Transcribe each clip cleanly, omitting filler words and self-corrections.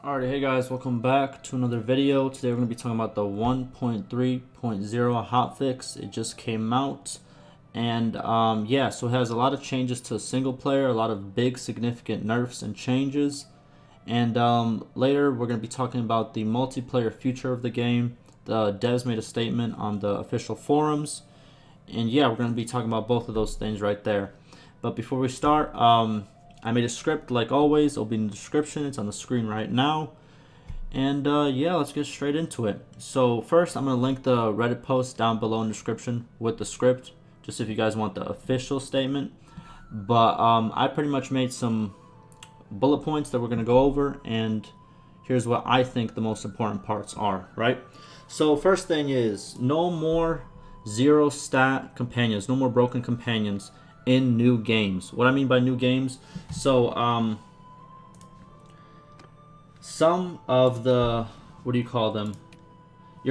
Alright, hey guys, welcome back to another video. Today we're going to be talking about the 1.3.0 hotfix. It just came out, and yeah, so it has a lot of changes to single player, a lot of big significant nerfs and changes. And later we're going to be talking about the multiplayer future of the game. The devs made a statement on the official forums, and yeah, we're going to be talking about both of those things right there. But before we start, I made a script like always. It'll be in the description. It's on the screen right now. And yeah, let's get straight into it. So first, I'm going to link the Reddit post down below in the description with the script, just if you guys want the official statement. But I pretty much made some bullet points that we're going to go over, and here's what I think the most important parts are, right? So first thing is, no more zero stat companions, no more broken companions in new games. What I mean by new games, so some of the, what do you call them,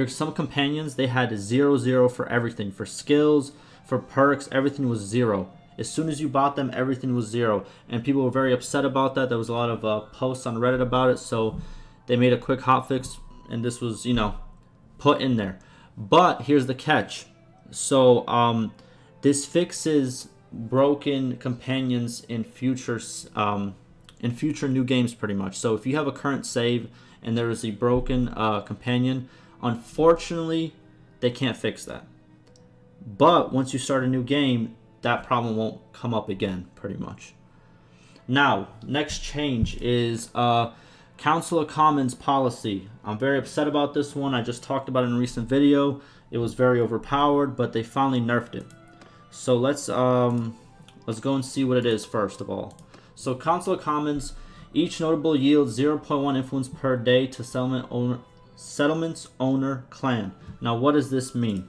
some companions, they had 0-0 for everything, for skills, for perks, everything was 0. As soon as you bought them, everything was 0, and people were very upset about that. There was a lot of posts on Reddit about it, so they made a quick hotfix, and this was, you know, put in there. But here's the catch. So this fixes broken companions in future new games, pretty much. So if you have a current save and there is a broken companion, unfortunately they can't fix that. But once you start a new game, that problem won't come up again, pretty much. Now, next change is Council of Commons policy. I'm very upset about this one. I just talked about it in a recent video. It was very overpowered, but they finally nerfed it. So let's go and see what it is first of all. So Council of Commons, each notable yields 0.1 influence per day to settlement's owner clan. Now what does this mean?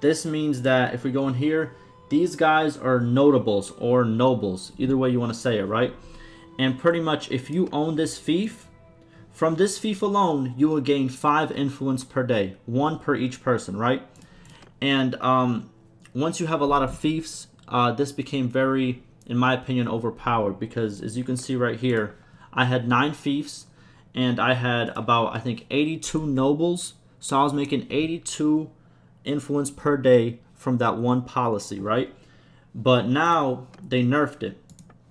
This means that if we go in here, these guys are notables or nobles, either way you want to say it, right? And pretty much if you own this fief, from this fief alone, you will gain 5 influence per day, 1 per each person, right? And once you have a lot of fiefs, this became very, in my opinion, overpowered, because as you can see right here, I had 9 fiefs and I had about, I think, 82 nobles. So I was making 82 influence per day from that one policy, right? But now they nerfed it,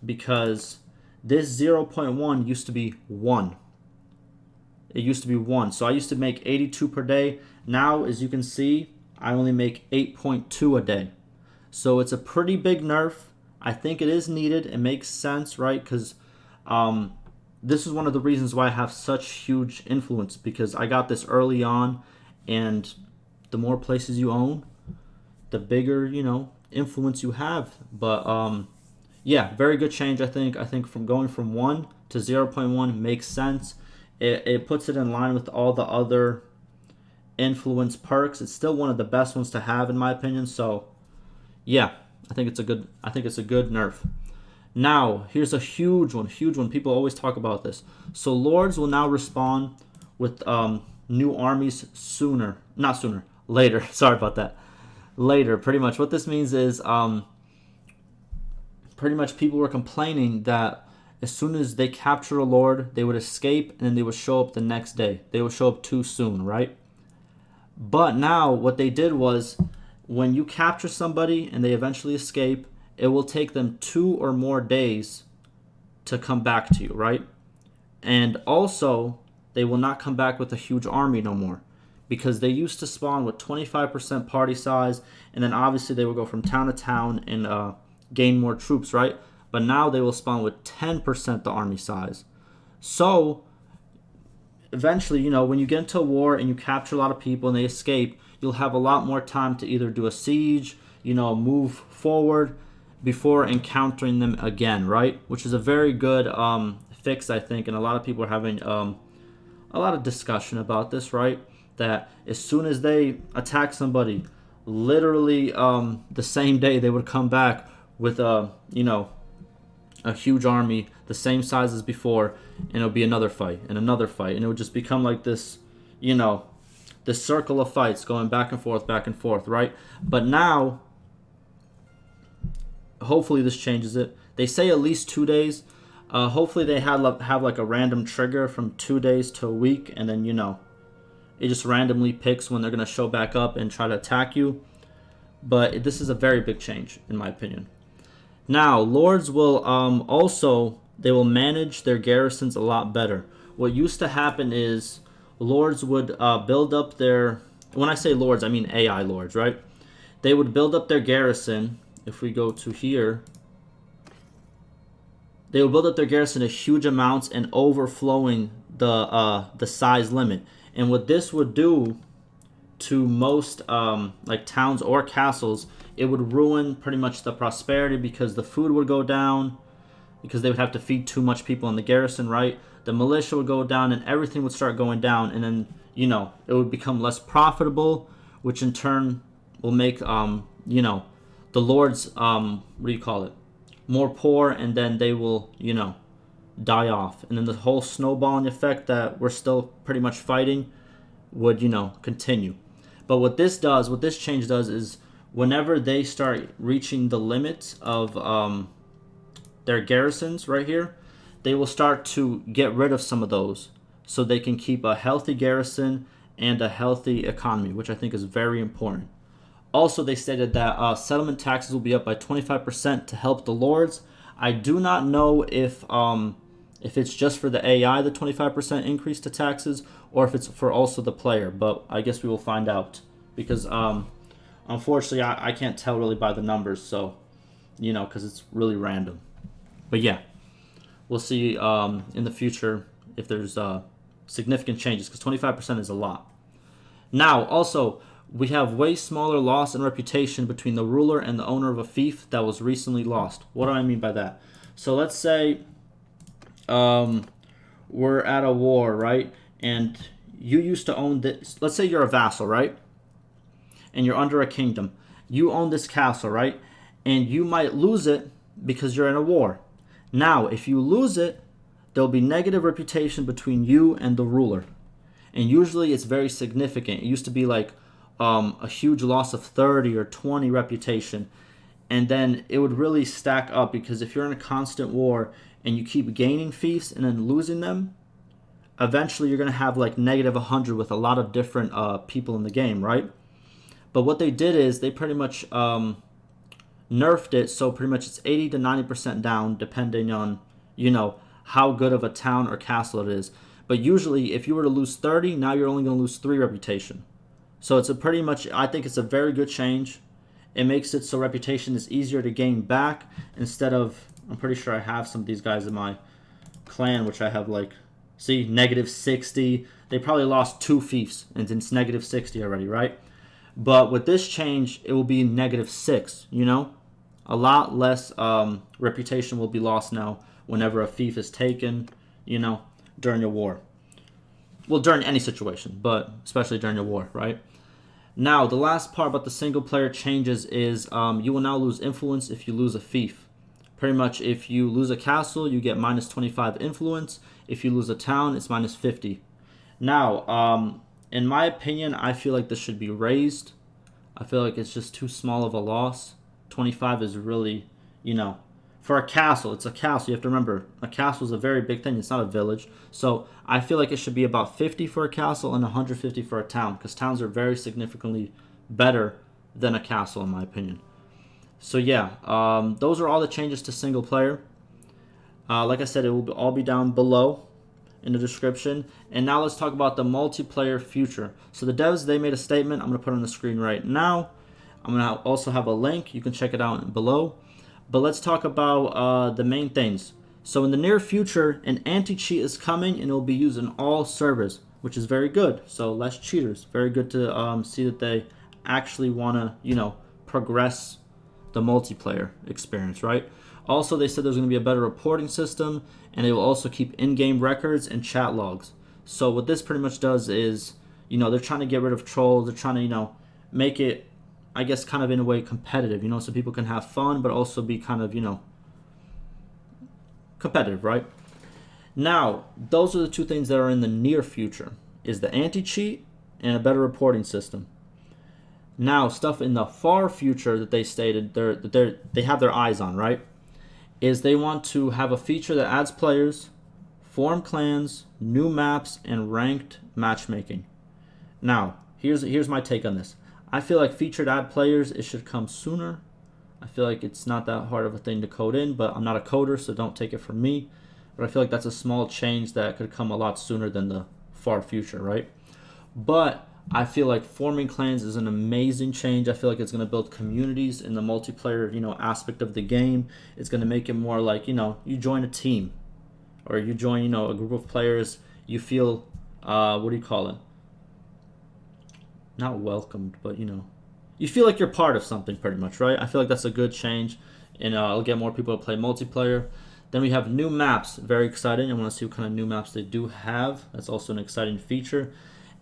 because this 0.1 used to be 1. It used to be 1. So I used to make 82 per day. Now, as you can see, I only make 8.2 a day. So it's a pretty big nerf. I think it is needed. It makes sense, right? Because this is one of the reasons why I have such huge influence, because I got this early on, and the more places you own, the bigger, you know, influence you have. But yeah, very good change, I think. I think from going from 1 to 0.1 makes sense. It puts it in line with all the other influence perks. It's still one of the best ones to have, in my opinion. So yeah, I think it's a good nerf. Now here's a huge one. People always talk about this. So lords will now respawn with new armies later. Sorry about that. Later. Pretty much what this means is pretty much people were complaining that as soon as they capture a lord, they would escape and then they would show up the next day. They would show up too soon, right? But now what they did was, when you capture somebody and they eventually escape, it will take them 2 or more days to come back to you, right? And also, they will not come back with a huge army no more, because they used to spawn with 25% party size, and then obviously they will go from town to town and gain more troops, right? But now they will spawn with 10% the army size. So eventually, you know, when you get into a war and you capture a lot of people and they escape, you'll have a lot more time to either do a siege, you know, move forward before encountering them again, right? Which is a very good fix, I think, and a lot of people are having a lot of discussion about this, right? That as soon as they attack somebody, literally the same day they would come back with you know, a huge army the same size as before, and it'll be another fight and another fight, and it would just become like this, you know, this circle of fights going back and forth, right? But now, hopefully this changes it. They say at least 2 days. Hopefully they have like a random trigger from 2 days to a week, and then, you know, it just randomly picks when they're going to show back up and try to attack you. But this is a very big change, in my opinion. Now, lords will they will manage their garrisons a lot better. What used to happen is lords would build up their... When I say lords, I mean AI lords, right? They would build up their garrison. If we go to here, they would build up their garrison in huge amounts and overflowing the size limit. And what this would do to most like towns or castles, it would ruin pretty much the prosperity, because the food would go down, because they would have to feed too much people in the garrison, right? The militia would go down and everything would start going down, and then, you know, it would become less profitable, which in turn will make you know, the lords more poor, and then they will, you know, die off, and then the whole snowballing effect that we're still pretty much fighting would, you know, continue. But what this change does is whenever they start reaching the limits of their garrisons right here, they will start to get rid of some of those so they can keep a healthy garrison and a healthy economy, which I think is very important. Also, they stated that settlement taxes will be up by 25% to help the lords. I do not know if it's just for the AI, the 25% increase to taxes, or if it's for also the player. But I guess we will find out, because unfortunately I can't tell really by the numbers, so, you know, because it's really random. But yeah, we'll see in the future if there's significant changes, because 25% is a lot. Now, also, we have way smaller loss in reputation between the ruler and the owner of a fief that was recently lost. What do I mean by that? So let's say we're at a war, right? And you used to own this. Let's say you're a vassal, right? And you're under a kingdom. You own this castle, right? And you might lose it because you're in a war. Now, if you lose it, there'll be negative reputation between you and the ruler. And usually it's very significant. It used to be like a huge loss of 30 or 20 reputation. And then it would really stack up, because if you're in a constant war and you keep gaining fiefs and then losing them, eventually you're going to have like negative 100 with a lot of different people in the game, right? But what they did is they pretty much nerfed it, so pretty much it's 80 to 90% down, depending on, you know, how good of a town or castle it is. But usually if you were to lose 30, now you're only going to lose 3 reputation. So it's a pretty much, I think it's a very good change. It makes it so reputation is easier to gain back, instead of, I'm pretty sure I have some of these guys in my clan, which I have like, see, negative 60. They probably lost 2 fiefs, and it's negative 60 already, right? But with this change, it will be negative 6, you know? A lot less reputation will be lost now whenever a fief is taken, you know, during a war. Well, during any situation, but especially during a war, right? Now, the last part about the single player changes is you will now lose influence if you lose a fief. Pretty much, if you lose a castle, you get minus 25 influence. If you lose a town, it's minus 50. Now, in my opinion, I feel like this should be raised. I feel like it's just too small of a loss. 25 is really, you know, for a castle, it's a castle. You have to remember, a castle is a very big thing. It's not a village. So I feel like it should be about 50 for a castle and 150 for a town, because towns are very significantly better than a castle, in my opinion. So yeah, those are all the changes to single player. Like I said, it will all be down below in the description. And now let's talk about the multiplayer future. So the devs, they made a statement. I'm going to put it on the screen right now. I'm going to also have a link. You can check it out below. But let's talk about the main things. So in the near future, an anti-cheat is coming, and it will be used in all servers, which is very good. So less cheaters. Very good to see that they actually want to, you know, progress the multiplayer experience, right? Also, they said there's going to be a better reporting system, and they will also keep in-game records and chat logs. So what this pretty much does is, you know, they're trying to get rid of trolls. They're trying to, you know, make it, I guess, kind of in a way competitive, you know, so people can have fun, but also be kind of, you know, competitive, right? Now, those are the 2 things that are in the near future, is the anti-cheat and a better reporting system. Now, stuff in the far future that they stated they have their eyes on, right? is they want to have a feature that adds players, form clans, new maps, and ranked matchmaking. Now, here's my take on this. I feel like featured add players, it should come sooner. I feel like it's not that hard of a thing to code in, but I'm not a coder, so don't take it from me. But I feel like that's a small change that could come a lot sooner than the far future, right? But I feel like forming clans is an amazing change. I feel like it's going to build communities in the multiplayer, aspect of the game. It's going to make it more like, you join a team, or you join, a group of players. You feel, what do you call it? Not welcomed, but you feel like you're part of something, pretty much, right? I feel like that's a good change, and it'll get more people to play multiplayer. Then we have new maps. Very exciting. I want to see what kind of new maps they do have. That's also an exciting feature.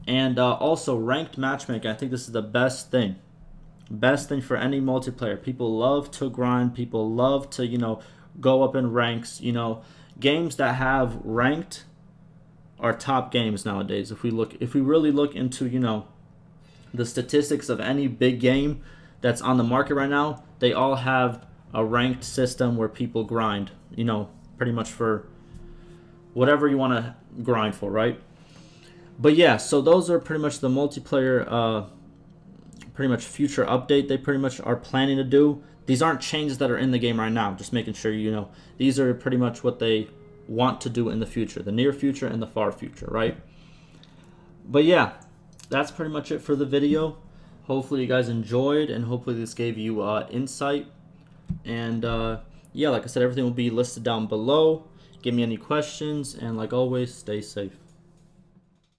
And also ranked matchmaking. I think this is the best thing. Best thing for any multiplayer. People love to grind. People love to, go up in ranks. Games that have ranked are top games nowadays. If we really look into, the statistics of any big game that's on the market right now, they all have a ranked system where people grind, pretty much for whatever you want to grind for, right? But yeah, so those are pretty much the multiplayer, pretty much future update they pretty much are planning to do. These aren't changes that are in the game right now, just making sure these are pretty much what they want to do in the future, the near future and the far future, right? But yeah, that's pretty much it for the video. Hopefully you guys enjoyed, and hopefully this gave you insight. And yeah, like I said, everything will be listed down below. Give me any questions, and like always, stay safe.